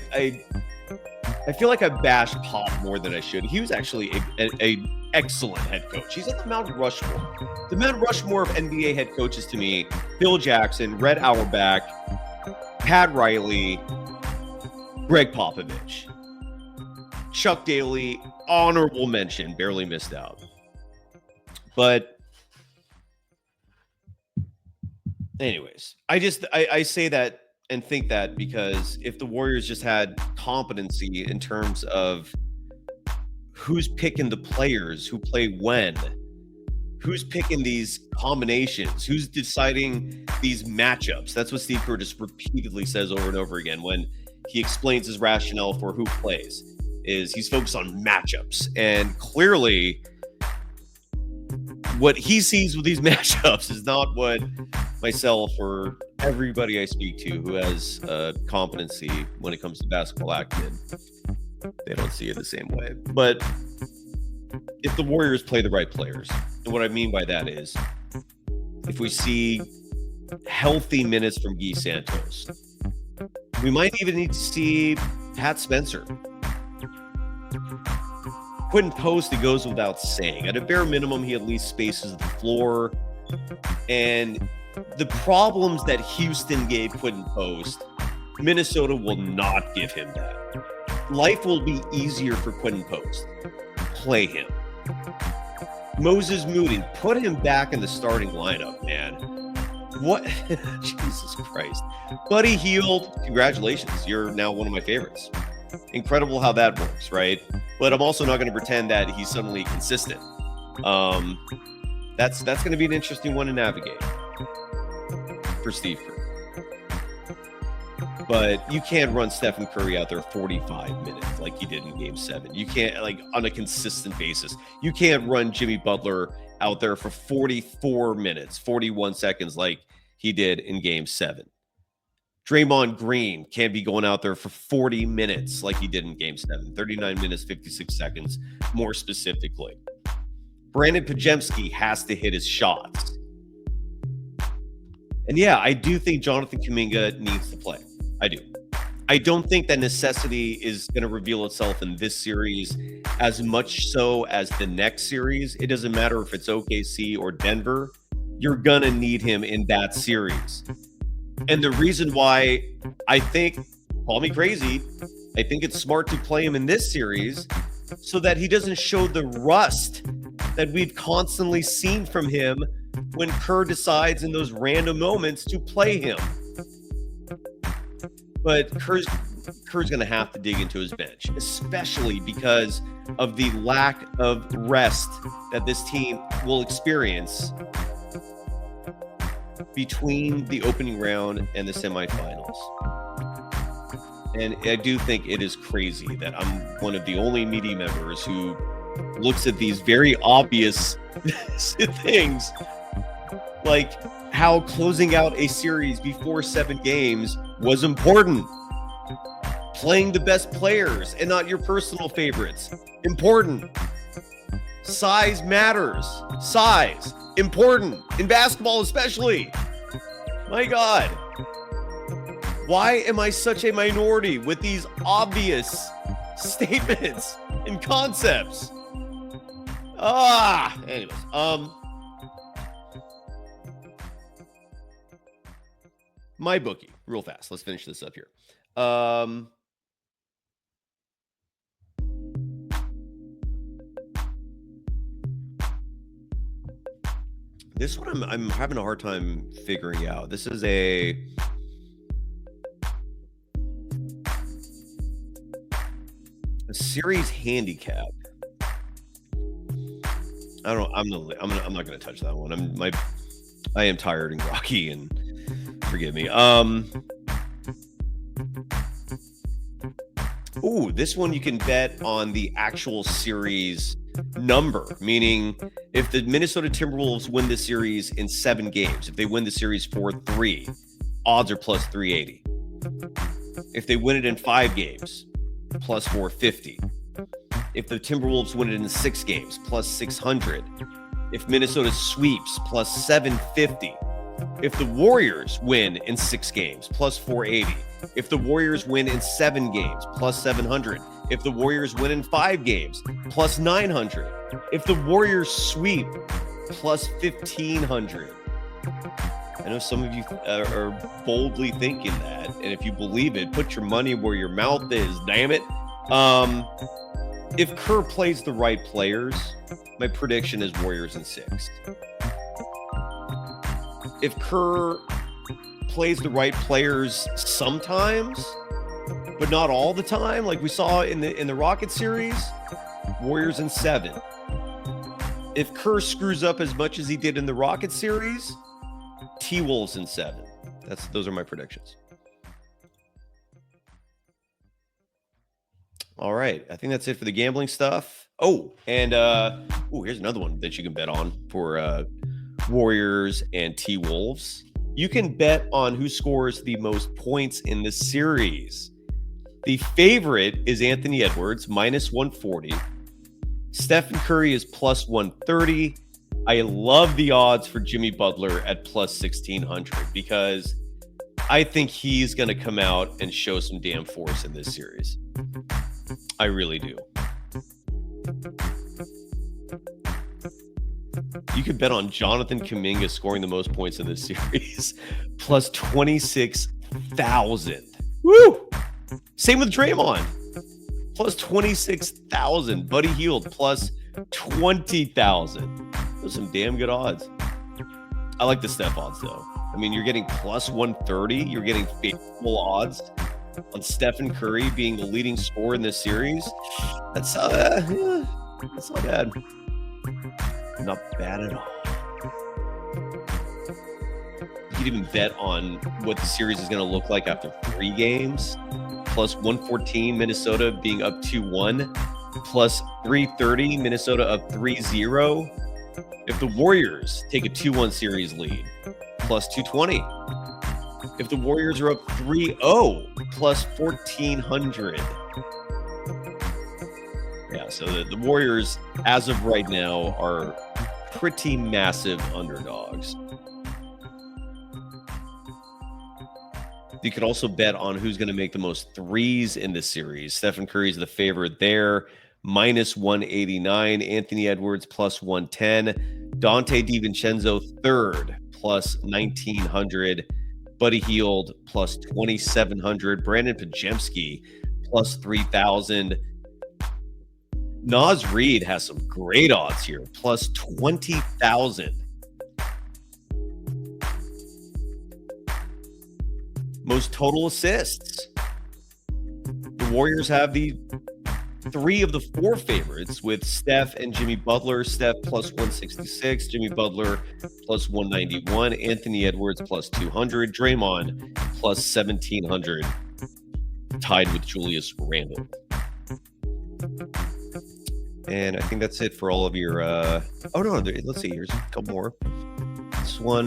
feel like I bashed Pop more than I should. He was actually a excellent head coach. He's on the Mount Rushmore. The Mount Rushmore of NBA head coaches to me: Bill Jackson, Red Auerbach, Pat Riley, Greg Popovich, Chuck Daly, honorable mention, barely missed out. But anyways, I say that and think that because if the Warriors just had competency in terms of who's picking the players who play when, who's picking these combinations, who's deciding these matchups. That's what Steve Kerr just repeatedly says over and over again when he explains his rationale for who plays, is he's focused on matchups. And clearly what he sees with these matchups is not what myself or everybody I speak to who has competency when it comes to basketball acumen, they don't see it the same way. But if the Warriors play the right players, and what I mean by that is if we see healthy minutes from Guy Santos, we might even need to see Pat Spencer. Quentin Post, it goes without saying. At a bare minimum, he at least spaces the floor. And the problems that Houston gave Quentin Post, Minnesota will not give him that. Life will be easier for Quentin Post. Play him. Moses Moody, put him back in the starting lineup, man. What? Jesus Christ. Buddy Hield, congratulations. You're now one of my favorites. Incredible how that works, right? But I'm also not going to pretend that he's suddenly consistent. That's going to be an interesting one to navigate for Steve Kerr. But you can't run Stephen Curry out there 45 minutes like he did in Game 7. You can't, like, on a consistent basis. You can't run Jimmy Butler out there for 44 minutes, 41 seconds like he did in Game 7. Draymond Green can't be going out there for 40 minutes like he did in Game 7. 39 minutes, 56 seconds, more specifically. Brandon Podziemski has to hit his shots. And yeah, I do think Jonathan Kuminga needs to play. I do. I don't think that necessity is going to reveal itself in this series as much so as the next series. It doesn't matter if it's OKC or Denver. You're going to need him in that series. And the reason why I think, call me crazy, I think it's smart to play him in this series so that he doesn't show the rust that we've constantly seen from him when Kerr decides in those random moments to play him. But Kerr's going to have to dig into his bench, especially because of the lack of rest that this team will experience between the opening round and the semifinals. And I do think it is crazy that I'm one of the only media members who looks at these very obvious things, like how closing out a series before 7 games was important. Playing the best players and not your personal favorites. Important. Size matters. Size. Important. In basketball especially. My God. Why am I such a minority with these obvious statements and concepts? Anyways, MyBookie, real fast. Let's finish this up here. This one I'm having a hard time figuring out. This is a series handicap. I don't know. I'm not going to touch that one. I am tired and groggy, and forgive me. Ooh, this one you can bet on the actual series number, meaning if the Minnesota Timberwolves win the series in 7 games, if they win the series 4-3, odds are plus 380. If they win it in 5 games, plus 450. If the Timberwolves win it in 6 games, plus 600. If Minnesota sweeps, plus 750. If the Warriors win in 6 games, plus 480. If the Warriors win in 7 games, plus 700. If the Warriors win in 5 games, plus 900. If the Warriors sweep, plus 1,500. I know some of you are boldly thinking that, and if you believe it, put your money where your mouth is, damn it. If Kerr plays the right players, my prediction is Warriors in 6. If Kerr plays the right players sometimes, but not all the time, like we saw in the Rocket series, Warriors in 7. If Kerr screws up as much as he did in the Rocket series, T-Wolves in 7. Those are my predictions. All right, I think that's it for the gambling stuff. Oh, and here's another one that you can bet on for Warriors and T-Wolves. You can bet on who scores the most points in the series. The favorite is Anthony Edwards, minus 140. Stephen Curry is plus 130. I love the odds for Jimmy Butler at plus 1,600 because I think he's going to come out and show some damn force in this series. I really do. You could bet on Jonathan Kuminga scoring the most points in this series, plus 26,000. Woo! Same with Draymond, plus 26,000. Buddy Hield, plus 20,000. Those are some damn good odds. I like the Steph odds, though. I mean, you're getting plus 130. You're getting favorable odds on Stephen Curry being the leading scorer in this series. That's not bad. Not bad at all. You could even bet on what the series is going to look like after 3 games. Plus 114, Minnesota being up 2-1. Plus 330, Minnesota up 3-0. If the Warriors take a 2-1 series lead, plus 220. If the Warriors are up 3-0, plus 1,400. Yeah, so the Warriors, as of right now, are pretty massive underdogs. You could also bet on who's going to make the most threes in this series. Stephen Curry's the favorite there, minus 189. Anthony Edwards, plus 110. Dante DiVincenzo, third, plus 1,900. Buddy Hield, plus 2,700. Brandon Pajemski, plus 3,000. Naz Reid has some great odds here, plus 20,000. Most total assists. The Warriors have the 3 of the 4 favorites with Steph and Jimmy Butler. Steph plus 166, Jimmy Butler plus 191, Anthony Edwards plus 200, Draymond plus 1,700, tied with Julius Randle. And I think that's it for all of your let's see, here's a couple more. This one,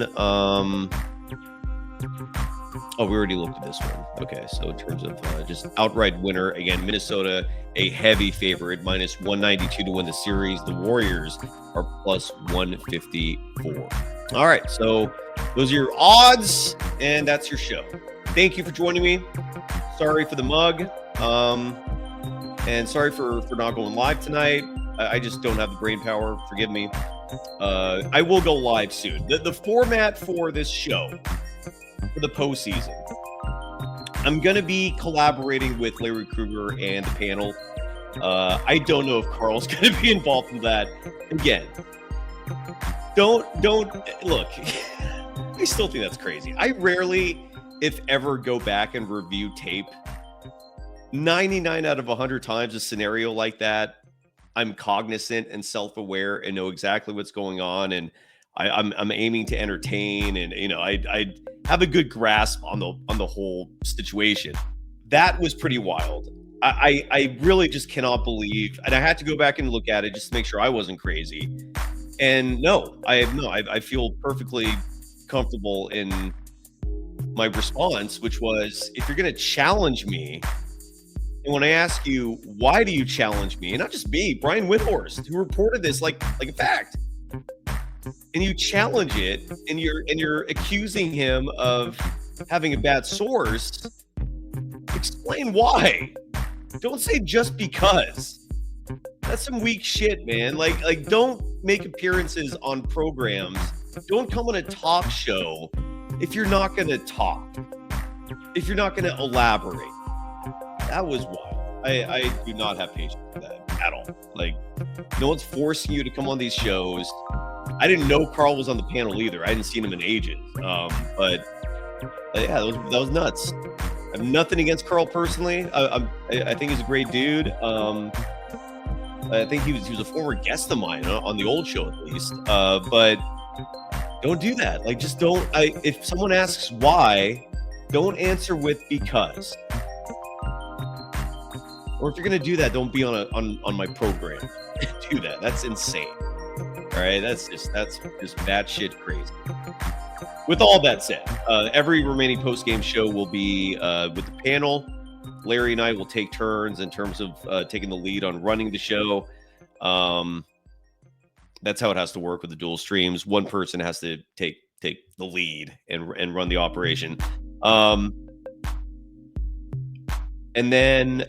we already looked at this one. Okay, so in terms of just outright winner, again, Minnesota, a heavy favorite, minus 192 to win the series. The Warriors are plus 154. All right, so those are your odds, and that's your show. Thank you for joining me. Sorry for the mug, and sorry for not going live tonight. I just don't have the brain power. Forgive me. I will go live soon. The format for this show for the postseason, I'm going to be collaborating with Larry Krueger and the panel. I don't know if Carl's going to be involved in that. Again, don't look. I still think that's crazy. I rarely, if ever, go back and review tape. 99 out of 100 times a scenario like that, I'm cognizant and self-aware and know exactly what's going on, and I'm aiming to entertain, and I have a good grasp on the whole situation. That was pretty wild. I really just cannot believe, and I had to go back and look at it just to make sure I wasn't crazy. And I feel perfectly comfortable in my response, which was, if you're going to challenge me, and when I ask you, why do you challenge me? And not just me, Brian Windhorst, who reported this like a fact. And you challenge it, and you're accusing him of having a bad source. Explain why. Don't say just because. That's some weak shit, man. Like don't make appearances on programs. Don't come on a talk show if you're not going to talk. If you're not going to elaborate. That was wild. I do not have patience for that at all. Like, no one's forcing you to come on these shows. I didn't know Carl was on the panel either. I hadn't seen him in ages. But yeah, that was nuts. I have nothing against Carl personally. I think he's a great dude. I think he was a former guest of mine on the old show, at least. But don't do that. Like, just don't. If someone asks why, don't answer with because. Or if you're gonna do that, don't be on my program. Do that. That's insane. All right, that's just batshit crazy. With all that said, every remaining post-game show will be with the panel. Larry and I will take turns in terms of taking the lead on running the show. That's how it has to work with the dual streams. One person has to take the lead and run the operation. And then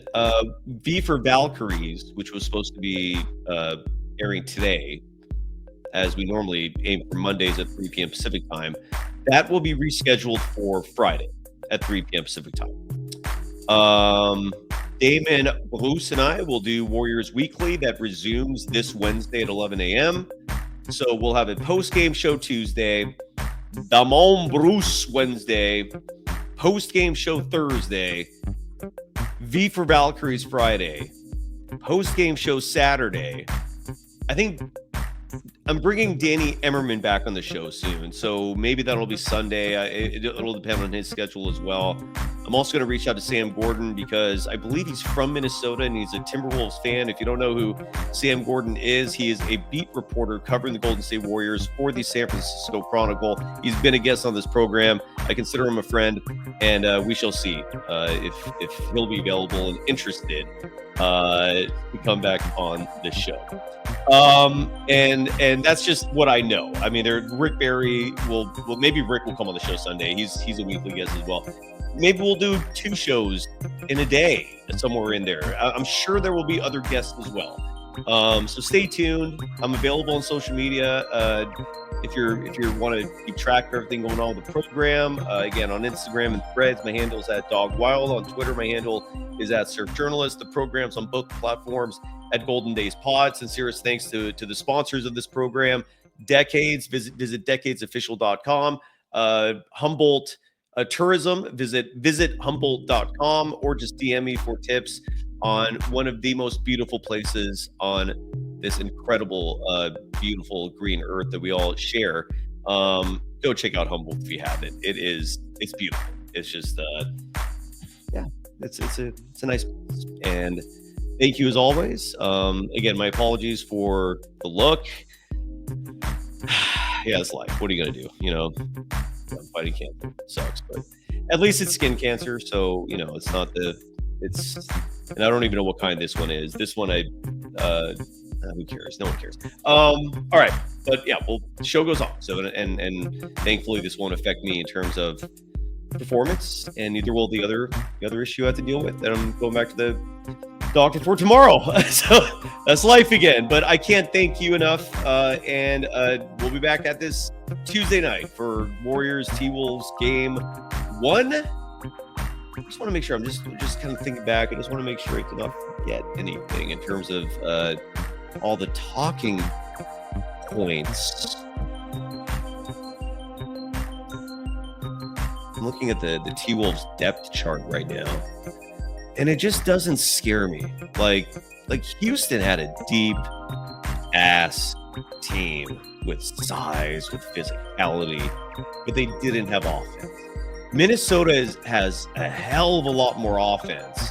V for Valkyries, which was supposed to be airing today, as we normally aim for Mondays at 3 p.m. Pacific time, that will be rescheduled for Friday at 3 p.m. Pacific time. Damon, Bruce, and I will do Warriors Weekly. That resumes this Wednesday at 11 a.m. So we'll have a post-game show Tuesday, Damon Bruce Wednesday, post-game show Thursday, V for Valkyries Friday, post-game show Saturday. I think I'm bringing Danny Emmerman back on the show soon, so maybe that'll be Sunday. It'll depend on his schedule as well. I'm also going to reach out to Sam Gordon because I believe he's from Minnesota and he's a Timberwolves fan. If you don't know who Sam Gordon is, he is a beat reporter covering the Golden State Warriors for the San Francisco Chronicle. He's been a guest on this program. I consider him a friend, and we shall see if he'll be available and interested to come back on the show. And that's just what I know. I mean, Rick Barry will maybe Rick will come on the show Sunday. He's a weekly guest as well. Maybe we'll do 2 shows in a day, somewhere in there. I'm sure there will be other guests as well. So stay tuned. I'm available on social media. If you want to keep track of everything going on with the program, again, on Instagram and Threads, my handle is @DogWild. On Twitter, my handle is @SurfJournalist. The program's on both platforms at Golden Days Pod. Sincerest thanks to the sponsors of this program, Decades. Visit decadesofficial.com. Humboldt Tourism, visit Humboldt.com, or just DM me for tips on one of the most beautiful places on this incredible, beautiful green earth that we all share. Go check out Humboldt if you haven't. It's beautiful. It's just, it's a nice place. And thank you as always. Again, my apologies for the look. Yeah, it's life. What are you gonna do? I'm fighting cancer. It sucks, but at least it's skin cancer, so it's not and I don't even know what kind this one is. This one I Who cares? No one cares. All right, but yeah, well, the show goes on. So and thankfully this won't affect me in terms of performance, and neither will the other issue I have to deal with. And I'm going back to the doctor for tomorrow. So that's life again. But I can't thank you enough. And we'll be back at this Tuesday night for Warriors T-Wolves game 1. I just want to make sure I'm just kind of thinking back. I just want to make sure I did not forget anything in terms of all the talking points. I'm looking at the T-Wolves depth chart right now, and it just doesn't scare me. Like Houston had a deep ass team with size, with physicality, but they didn't have offense. Minnesota has a hell of a lot more offense,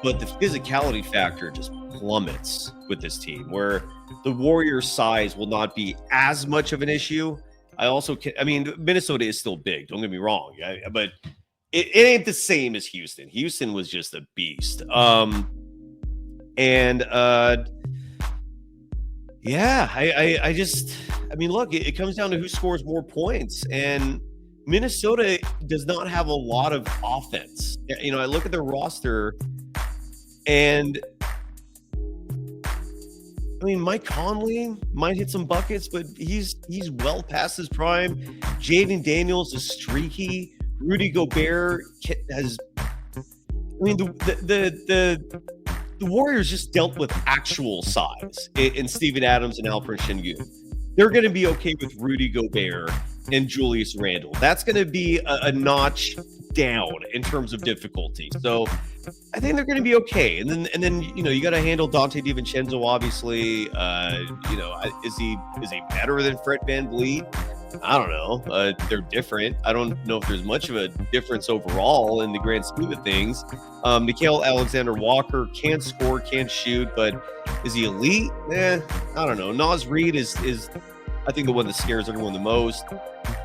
but the physicality factor just plummets with this team, where the Warriors' size will not be as much of an issue. Minnesota is still big, don't get me wrong, but it ain't the same as Houston. Houston was just a beast. Look, it comes down to who scores more points, and Minnesota does not have a lot of offense. I look at their roster, and Mike Conley might hit some buckets, but he's well past his prime. Jaden Daniels is streaky. Rudy Gobert has. The Warriors just dealt with actual size in Steven Adams and Alperen Sengun. They're going to be okay with Rudy Gobert and Julius Randle. That's going to be a notch down in terms of difficulty. So I think they're going to be okay. And then you got to handle Dante DiVincenzo. Obviously, is he better than Fred VanVleet? I don't know. They're different. I don't know if there's much of a difference overall in the grand scheme of things. Nickeil Alexander-Walker can score, can shoot, but is he elite? I don't know. Naz Reid is I think the one that scares everyone the most.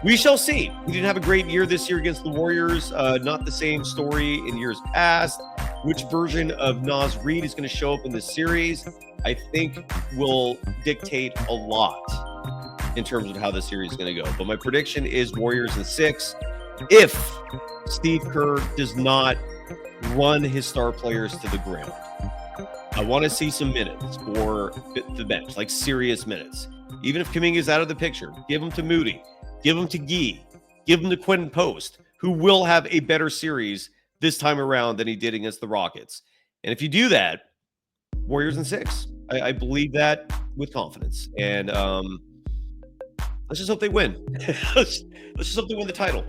We shall see. We didn't have a great year this year against the Warriors. Not the same story in years past. Which version of Naz Reid is going to show up in this series, I think will dictate a lot in terms of how the series is going to go. But my prediction is Warriors in 6 if Steve Kerr does not run his star players to the ground. I want to see some minutes for the bench, like serious minutes. Even if Kuminga is out of the picture, give them to Moody, give them to Gee, give them to Quentin Post, who will have a better series this time around than he did against the Rockets. And if you do that, Warriors in 6. I believe that with confidence. And let's just hope they win. let's just hope they win the title.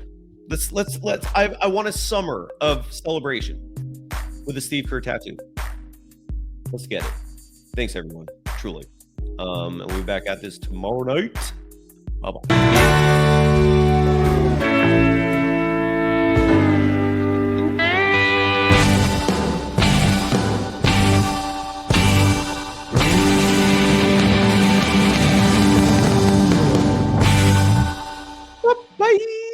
I want a summer of celebration with a Steve Kerr tattoo. Let's get it. Thanks, everyone. Truly. And we'll be back at this tomorrow night. Bye-bye.